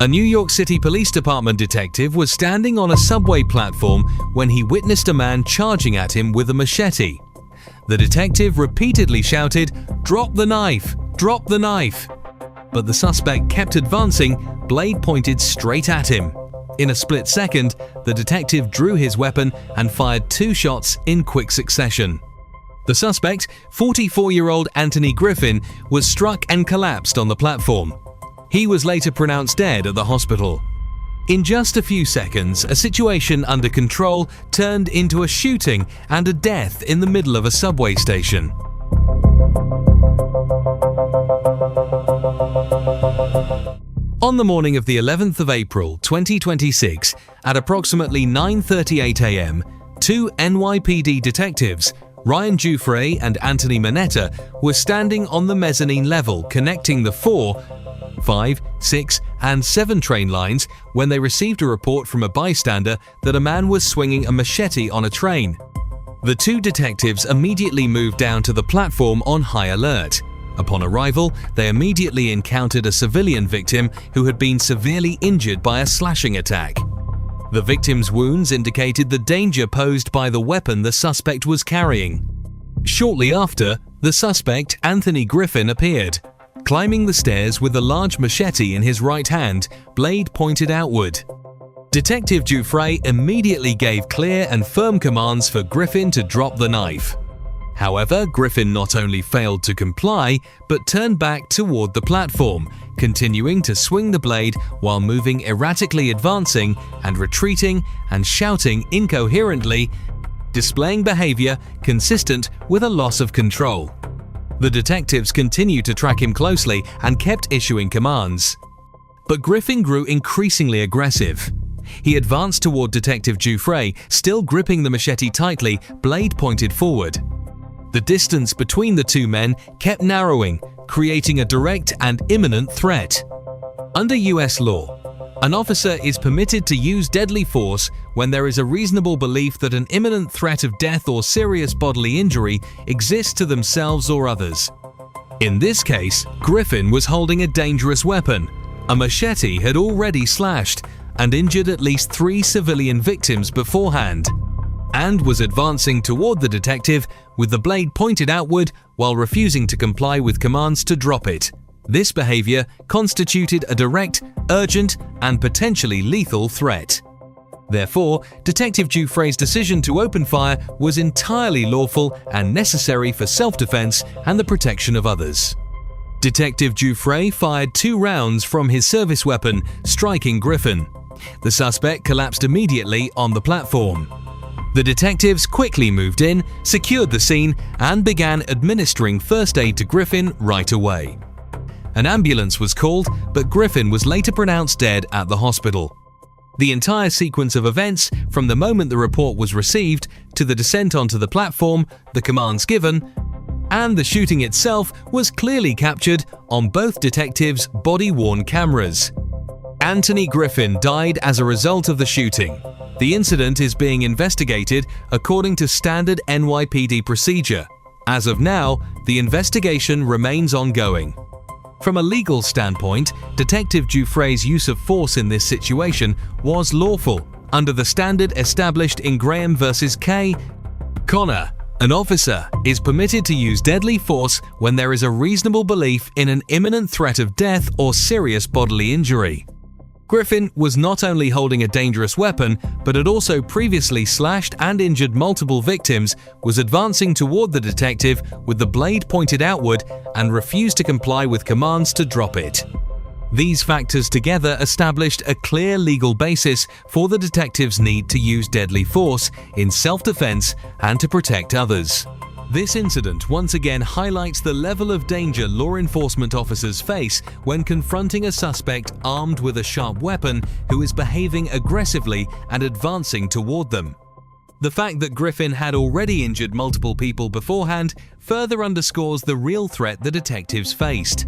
A New York City Police Department detective was standing on a subway platform when he witnessed a man charging at him with a machete. The detective repeatedly shouted, "Drop the knife! Drop the knife!" But the suspect kept advancing, blade pointed straight at him. In a split second, the detective drew his weapon and fired 2 shots in quick succession. The suspect, 44-year-old Anthony Griffin, was struck and collapsed on the platform. He was later pronounced dead at the hospital. In just a few seconds, a situation under control turned into a shooting and a death in the middle of a subway station. On the morning of the 11th of April 2026, at approximately 9:38 a.m., 2 NYPD detectives, Ryan Giuffre and Anthony Machete, were standing on the mezzanine level connecting the 4, 5, 6, and 7 train lines when they received a report from a bystander that a man was swinging a machete on a train. The 2 detectives immediately moved down to the platform on high alert. Upon arrival, they immediately encountered a civilian victim who had been severely injured by a slashing attack. The victim's wounds indicated the danger posed by the weapon the suspect was carrying. Shortly after, the suspect, Anthony Griffin, appeared, climbing the stairs with a large machete in his right hand, blade pointed outward. Detective Giuffre immediately gave clear and firm commands for Griffin to drop the knife. However, Griffin not only failed to comply, but turned back toward the platform, continuing to swing the blade while moving erratically, advancing and retreating and shouting incoherently, displaying behavior consistent with a loss of control. The detectives continued to track him closely and kept issuing commands. But Griffin grew increasingly aggressive. He advanced toward Detective Giuffre, still gripping the machete tightly, blade pointed forward. The distance between the 2 men kept narrowing, creating a direct and imminent threat. Under US law, an officer is permitted to use deadly force when there is a reasonable belief that an imminent threat of death or serious bodily injury exists to themselves or others. In this case, Griffin was holding a dangerous weapon. A machete had already slashed and injured at least 3 civilian victims beforehand, and was advancing toward the detective with the blade pointed outward while refusing to comply with commands to drop it. This behavior constituted a direct, urgent, and potentially lethal threat. Therefore, Detective Giuffre's decision to open fire was entirely lawful and necessary for self-defense and the protection of others. Detective Giuffre fired 2 rounds from his service weapon, striking Griffin. The suspect collapsed immediately on the platform. The detectives quickly moved in, secured the scene, and began administering first aid to Griffin right away. An ambulance was called, but Griffin was later pronounced dead at the hospital. The entire sequence of events, from the moment the report was received to the descent onto the platform, the commands given, and the shooting itself, was clearly captured on both detectives' body-worn cameras. Anthony Griffin died as a result of the shooting. The incident is being investigated according to standard NYPD procedure. As of now, the investigation remains ongoing. From a legal standpoint, Detective Giuffre's use of force in this situation was lawful under the standard established in Graham v. K. Connor. An officer is permitted to use deadly force when there is a reasonable belief in an imminent threat of death or serious bodily injury. Griffin was not only holding a dangerous weapon, but had also previously slashed and injured multiple victims, was advancing toward the detective with the blade pointed outward, and refused to comply with commands to drop it. These factors together established a clear legal basis for the detective's need to use deadly force in self-defense and to protect others. This incident once again highlights the level of danger law enforcement officers face when confronting a suspect armed with a sharp weapon who is behaving aggressively and advancing toward them. The fact that Griffin had already injured multiple people beforehand further underscores the real threat the detectives faced.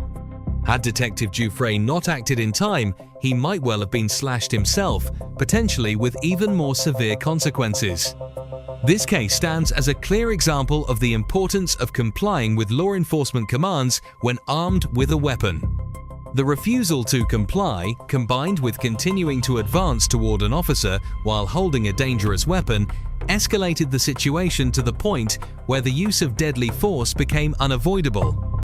Had Detective Giuffre not acted in time, he might well have been slashed himself, potentially with even more severe consequences. This case stands as a clear example of the importance of complying with law enforcement commands when armed with a weapon. The refusal to comply, combined with continuing to advance toward an officer while holding a dangerous weapon, escalated the situation to the point where the use of deadly force became unavoidable.